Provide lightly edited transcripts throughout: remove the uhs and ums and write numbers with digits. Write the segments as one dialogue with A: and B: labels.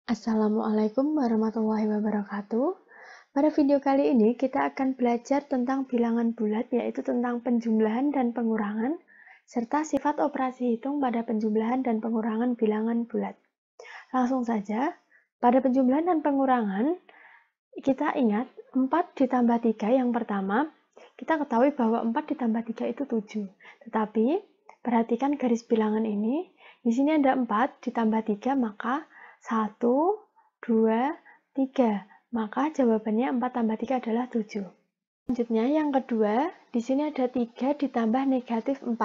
A: Assalamualaikum warahmatullahi wabarakatuh. Pada video kali ini kita akan belajar tentang bilangan bulat, yaitu tentang penjumlahan dan pengurangan, serta sifat operasi hitung pada penjumlahan dan pengurangan bilangan bulat. Langsung saja, pada penjumlahan dan pengurangan, kita ingat 4 ditambah 3 yang pertama, kita ketahui bahwa 4 ditambah 3 itu 7. Tetapi, perhatikan garis bilangan ini, di sini ada 4 ditambah 3, maka 1, 2, 3. Maka jawabannya 4 tambah 3 adalah 7. Selanjutnya yang kedua, di sini ada 3 ditambah negatif 4.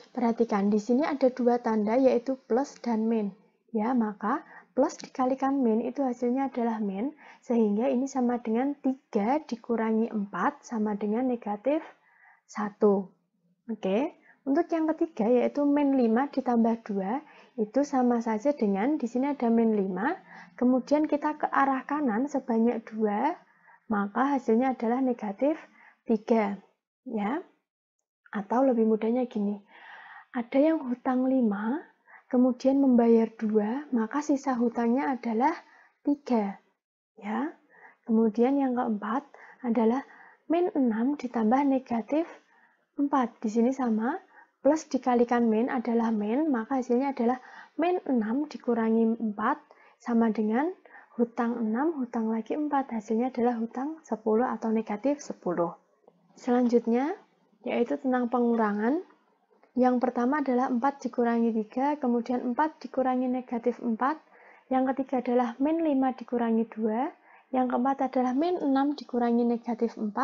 A: Perhatikan, di sini ada dua tanda yaitu plus dan min. Ya, maka plus dikalikan min itu hasilnya adalah min, sehingga ini sama dengan 3 dikurangi 4 sama dengan negatif 1. Oke. Untuk yang ketiga yaitu min 5 ditambah 2 itu sama saja dengan di sini ada min 5, kemudian kita ke arah kanan sebanyak 2, maka hasilnya adalah negatif 3. Ya. Atau lebih mudahnya gini. Ada yang hutang 5, kemudian membayar 2, maka sisa hutangnya adalah 3. Ya. Kemudian yang keempat adalah min 6 ditambah negatif 4. Di sini sama, plus dikalikan min adalah min, maka hasilnya adalah min 6 dikurangi 4 sama dengan hutang 6, hutang lagi 4. Hasilnya adalah hutang 10 atau negatif 10. Selanjutnya, yaitu tentang pengurangan. Yang pertama adalah 4 dikurangi 3, kemudian 4 dikurangi negatif 4. Yang ketiga adalah min 5 dikurangi 2. Yang keempat adalah min 6 dikurangi negatif 4.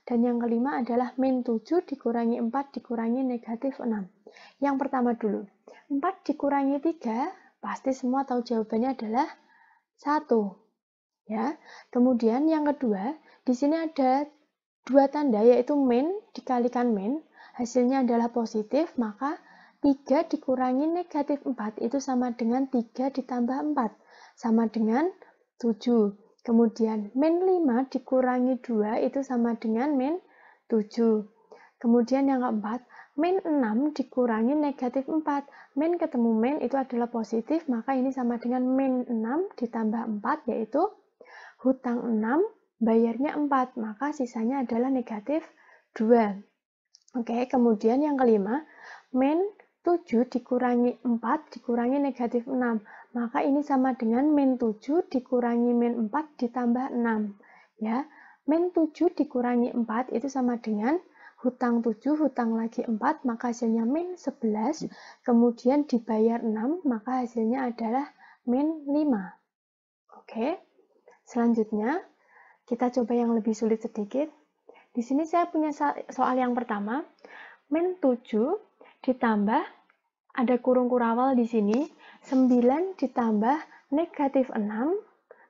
A: Dan yang kelima adalah min 7 dikurangi 4 dikurangi negatif 6. Yang pertama dulu, 4 dikurangi 3, pasti semua tahu jawabannya adalah 1. Ya. Kemudian yang kedua, di sini ada dua tanda yaitu min dikalikan min, hasilnya adalah positif, maka 3 dikurangi negatif 4 itu sama dengan 3 ditambah 4, sama dengan 7. Kemudian min 5 dikurangi 2 itu sama dengan min 7. Kemudian yang keempat, min 6 dikurangi negatif 4. Min ketemu min itu adalah positif, maka ini sama dengan min 6 ditambah 4, yaitu hutang 6, bayarnya 4, maka sisanya adalah negatif 2. Oke, kemudian yang kelima, min 7 dikurangi 4 dikurangi negatif 6. Maka ini sama dengan min 7 dikurangi min 4 ditambah 6. Ya, min 7 dikurangi 4 itu sama dengan hutang 7, hutang lagi 4, maka hasilnya min 11. Kemudian dibayar 6, maka hasilnya adalah min 5. Oke, selanjutnya kita coba yang lebih sulit sedikit. Di sini saya punya soal yang pertama, min 7 ditambah, ada kurung kurawal di sini, 9 ditambah negatif 6,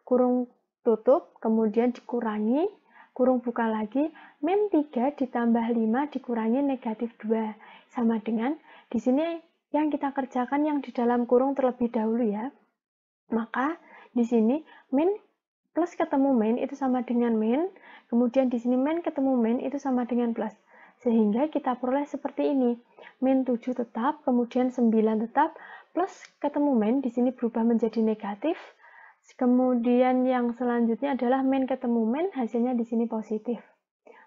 A: kurung tutup, kemudian dikurangi, kurung buka lagi, min 3 ditambah 5 dikurangi negatif 2. Sama dengan, di sini yang kita kerjakan yang di dalam kurung terlebih dahulu ya. Maka, di sini min plus ketemu min itu sama dengan min, kemudian di sini min ketemu min itu sama dengan plus. Sehingga kita peroleh seperti ini. Min 7 tetap, kemudian 9 tetap, plus ketemu min di sini berubah menjadi negatif. Kemudian yang selanjutnya adalah min ketemu min, hasilnya di sini positif.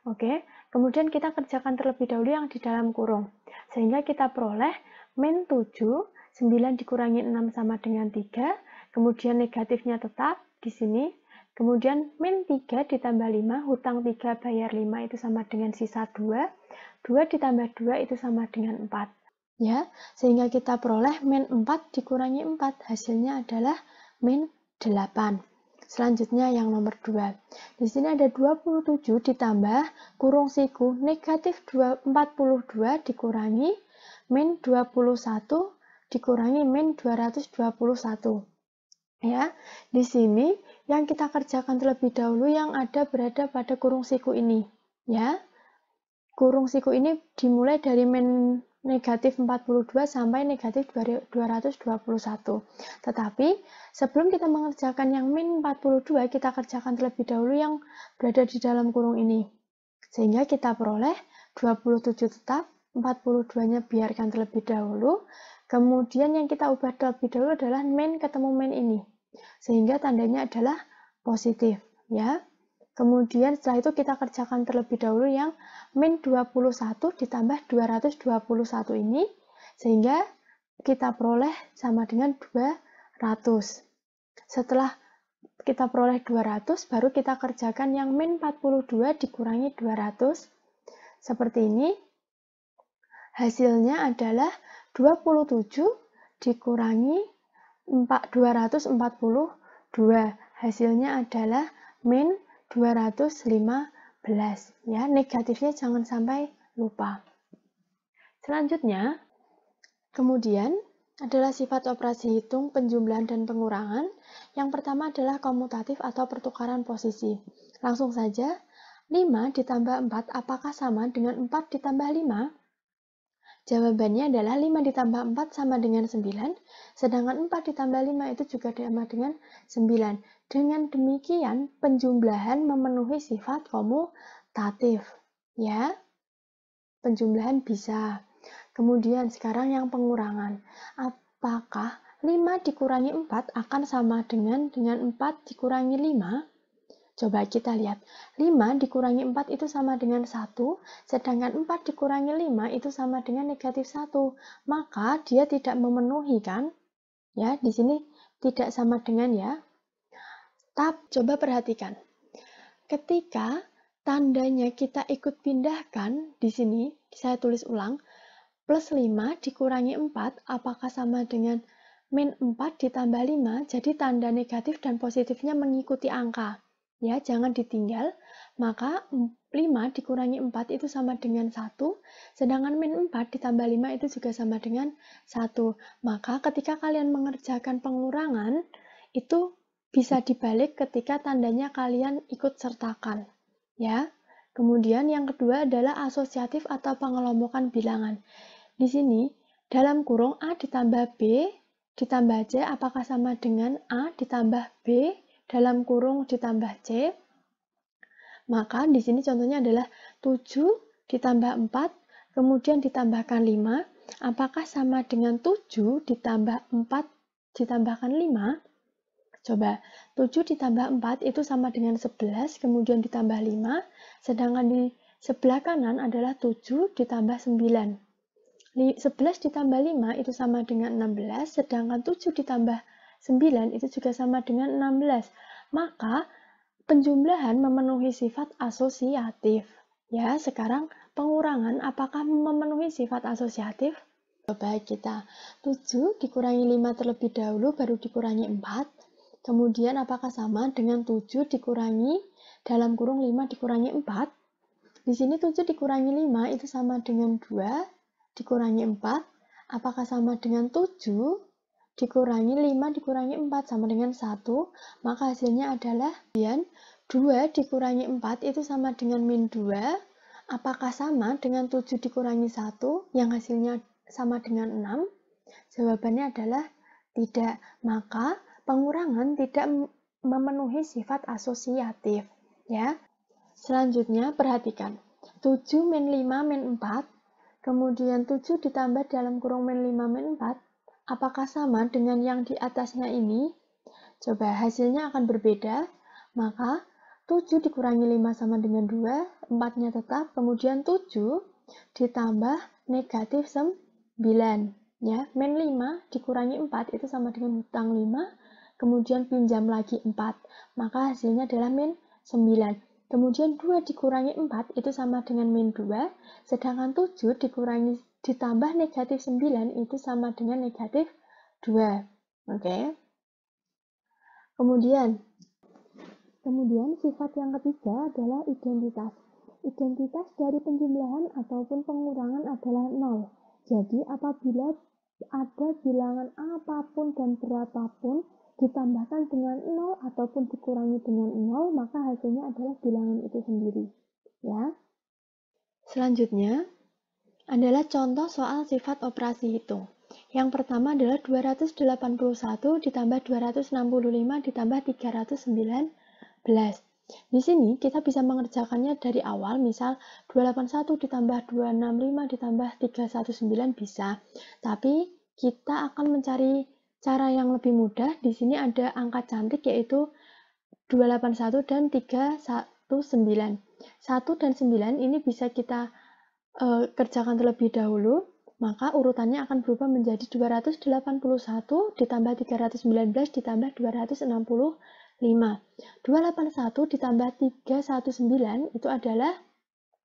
A: Oke, kemudian kita kerjakan terlebih dahulu yang di dalam kurung. Sehingga kita peroleh min 7, 9 dikurangi 6 sama dengan 3, kemudian negatifnya tetap di sini. Kemudian min 3 ditambah 5, hutang 3 bayar 5 itu sama dengan sisa 2. 2 ditambah 2 itu sama dengan 4. Ya, sehingga kita peroleh min 4 dikurangi 4, hasilnya adalah min 8. Selanjutnya yang nomor 2. Di sini ada 27 ditambah kurung siku negatif 42 dikurangi min 21 dikurangi min 221. Ya, di sini yang kita kerjakan terlebih dahulu yang ada berada pada kurung siku ini. Ya, kurung siku ini dimulai dari min negatif 42 sampai negatif 221. Tetapi sebelum kita mengerjakan yang min 42, kita kerjakan terlebih dahulu yang berada di dalam kurung ini. Sehingga kita peroleh 27 tetap, 42-nya biarkan terlebih dahulu. Kemudian yang kita ubah terlebih dahulu adalah min ketemu min ini. sehingga tandanya adalah positif, ya. Kemudian setelah itu kita kerjakan terlebih dahulu yang min 21 ditambah 221 ini, sehingga kita peroleh sama dengan 200. Setelah kita peroleh 200, baru kita kerjakan yang min 42 dikurangi 200. Seperti ini. Hasilnya adalah 27 dikurangi 242. Hasilnya adalah min 215. Ya, negatifnya jangan sampai lupa. Selanjutnya, kemudian adalah sifat operasi hitung, penjumlahan, dan pengurangan. Yang pertama adalah komutatif atau pertukaran posisi. Langsung saja, 5 ditambah 4 apakah sama dengan 4 ditambah 5? Jawabannya adalah 5 ditambah 4 sama dengan 9, sedangkan 4 ditambah 5 itu juga sama dengan 9. Dengan demikian, penjumlahan memenuhi sifat komutatif. Ya, penjumlahan bisa. Kemudian sekarang yang pengurangan. Apakah 5 dikurangi 4 akan sama dengan 4 dikurangi 5? Coba kita lihat, 5 dikurangi 4 itu sama dengan 1, sedangkan 4 dikurangi 5 itu sama dengan negatif 1. Maka dia tidak memenuhi, kan? Ya, di sini tidak sama dengan, ya. Tapi coba perhatikan. Ketika tandanya kita ikut pindahkan, di sini saya tulis ulang, plus 5 dikurangi 4, apakah sama dengan min 4 ditambah 5? Jadi tanda negatif dan positifnya mengikuti angka. Ya, jangan ditinggal, maka 5 dikurangi 4 itu sama dengan 1, sedangkan min 4 ditambah 5 itu juga sama dengan 1. Maka ketika kalian mengerjakan pengurangan, itu bisa dibalik ketika tandanya kalian ikut sertakan. Ya. Kemudian yang kedua adalah asosiatif atau pengelompokan bilangan. Di sini, dalam kurung A ditambah B ditambah C, apakah sama dengan A ditambah B dalam kurung ditambah C? Maka di sini contohnya adalah 7 ditambah 4, kemudian ditambahkan 5. Apakah sama dengan 7 ditambah 4 ditambahkan 5? Coba, 7 ditambah 4 itu sama dengan 11, kemudian ditambah 5, sedangkan di sebelah kanan adalah 7 ditambah 9. 11 ditambah 5 itu sama dengan 16, sedangkan 7 ditambah 9 itu juga sama dengan 16. Maka penjumlahan memenuhi sifat asosiatif. Ya, sekarang pengurangan apakah memenuhi sifat asosiatif? Coba kita 7 dikurangi 5 terlebih dahulu baru dikurangi 4. Kemudian apakah sama dengan 7 dikurangi dalam kurung 5 dikurangi 4? Di sini 7 dikurangi 5 itu sama dengan 2 dikurangi 4. Apakah sama dengan 7 dikurangi 5 dikurangi 4 sama dengan 1, maka hasilnya adalah 2 dikurangi 4 itu sama dengan min 2, apakah sama dengan 7 dikurangi 1 yang hasilnya sama dengan 6? Jawabannya adalah tidak, maka pengurangan tidak memenuhi sifat asosiatif. Ya. Selanjutnya perhatikan, 7 min 5 min 4, kemudian 7 ditambah dalam kurung min 5 min 4, apakah sama dengan yang di atasnya ini? Coba hasilnya akan berbeda, maka 7 dikurangi 5 sama dengan 2, 4-nya tetap, kemudian 7 ditambah negatif 9. Ya, min 5 dikurangi 4 itu sama dengan hutang 5, kemudian pinjam lagi 4, maka hasilnya adalah min 9. Kemudian 2 dikurangi 4 itu sama dengan min 2, sedangkan 7 ditambah negatif 9 itu sama dengan negatif 2. Oke. Kemudian sifat yang ketiga adalah identitas. Identitas dari penjumlahan ataupun pengurangan adalah 0. Jadi apabila ada bilangan apapun dan berapapun ditambahkan dengan 0 ataupun dikurangi dengan 0, maka hasilnya adalah bilangan itu sendiri. Ya. Selanjutnya adalah contoh soal sifat operasi hitung. Yang pertama adalah 281 ditambah 265 ditambah 319. Di sini kita bisa mengerjakannya dari awal, misal 281 ditambah 265 ditambah 319 bisa. Tapi kita akan mencari cara yang lebih mudah, di sini ada angka cantik yaitu 281 dan 319. 1 dan 9 ini bisa kita kerjakan terlebih dahulu, maka urutannya akan berubah menjadi 281 ditambah 319 ditambah 265. 281 ditambah 319 itu adalah,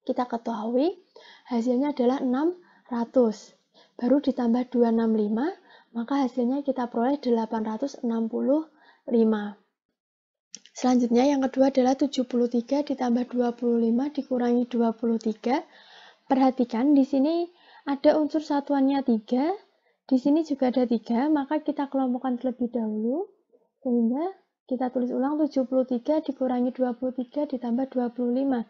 A: kita ketahui hasilnya adalah 600. Baru ditambah 265, maka hasilnya kita peroleh 865. Selanjutnya yang kedua adalah 73 ditambah 25 dikurangi 23. Perhatikan di sini ada unsur satuannya 3, di sini juga ada 3, maka kita kelompokkan terlebih dahulu, sehingga kita tulis ulang 73 dikurangi 23 ditambah 25.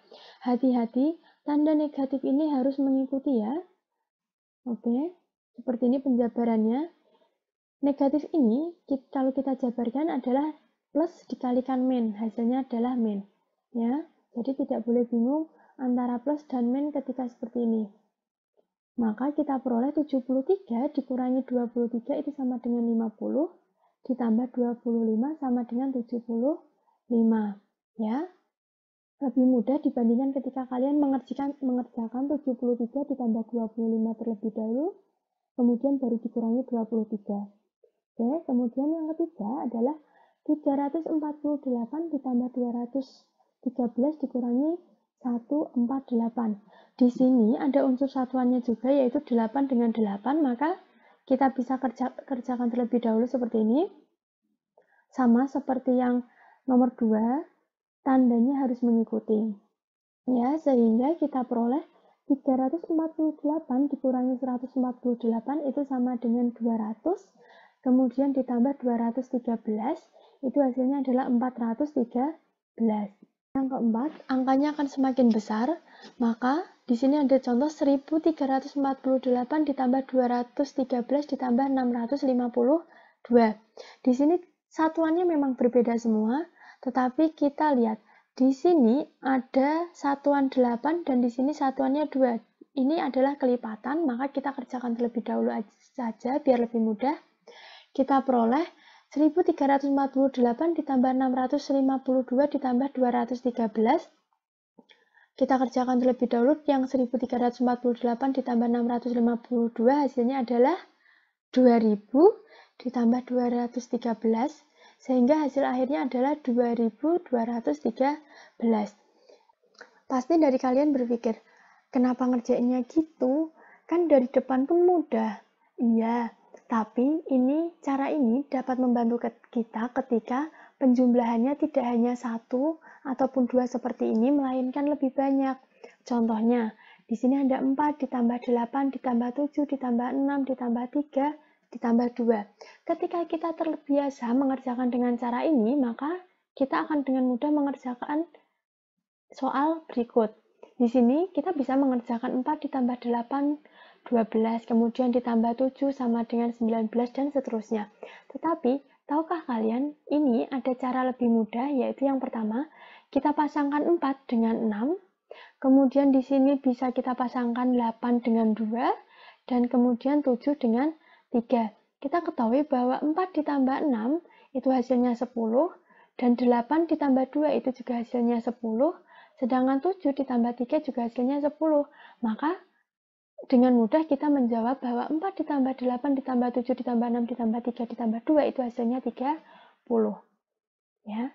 A: Hati-hati, tanda negatif ini harus mengikuti ya. Oke, seperti ini penjabarannya. Negatif ini, kalau kita jabarkan adalah plus dikalikan min, hasilnya adalah min. Ya, jadi tidak boleh bingung antara plus dan min ketika seperti ini. Maka kita peroleh 73 dikurangi 23 itu sama dengan 50, ditambah 25 sama dengan 75. Ya, lebih mudah dibandingkan ketika kalian mengerjakan 73 ditambah 25 terlebih dahulu, kemudian baru dikurangi 23. Oke, kemudian yang ketiga adalah 348 ditambah 213 dikurangi 148. Di sini ada unsur satuannya juga yaitu 8 dengan 8, maka kita bisa kerjakan terlebih dahulu seperti ini. Sama seperti yang nomor 2, tandanya harus mengikuti. Ya, sehingga kita peroleh 348 dikurangi 148 itu sama dengan 200, kemudian ditambah 213, itu hasilnya adalah 413. Yang keempat, angkanya akan semakin besar, maka di sini ada contoh 1348 ditambah 213 ditambah 652. Di sini satuannya memang berbeda semua, tetapi kita lihat di sini ada satuan 8 dan di sini satuannya 2. Ini adalah kelipatan, maka kita kerjakan terlebih dahulu saja biar lebih mudah. Kita peroleh 1348 ditambah 652 ditambah 213. Kita kerjakan terlebih dahulu yang 1348 ditambah 652 hasilnya adalah 2000 ditambah 213 sehingga hasil akhirnya adalah 2213. Pasti dari kalian berpikir, kenapa ngerjainnya gitu? Kan dari depan pun mudah. Iya. Tapi cara ini dapat membantu kita ketika penjumlahannya tidak hanya 1 ataupun 2 seperti ini, melainkan lebih banyak. Contohnya, di sini ada 4 ditambah 8 ditambah 7 ditambah 6 ditambah 3 ditambah 2. Ketika kita terbiasa mengerjakan dengan cara ini, maka kita akan dengan mudah mengerjakan soal berikut. Di sini kita bisa mengerjakan 4 ditambah 8 12, kemudian ditambah 7 sama dengan 19 dan seterusnya. Tetapi, tahukah kalian, ini ada cara lebih mudah, yaitu yang pertama, kita pasangkan 4 dengan 6, kemudian di sini bisa kita pasangkan 8 dengan 2, dan kemudian 7 dengan 3. Kita ketahui bahwa 4 ditambah 6 itu hasilnya 10, dan 8 ditambah 2 itu juga hasilnya 10, sedangkan 7 ditambah 3 juga hasilnya 10. Maka dengan mudah kita menjawab bahwa 4 ditambah 8 ditambah 7 ditambah 6 ditambah 3 ditambah 2 itu hasilnya 30. Ya.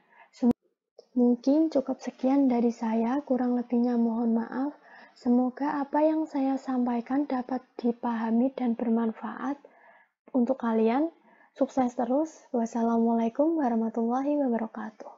A: Mungkin cukup sekian dari saya, kurang lebihnya mohon maaf. Semoga apa yang saya sampaikan dapat dipahami dan bermanfaat untuk kalian. Sukses terus. Wassalamualaikum warahmatullahi wabarakatuh.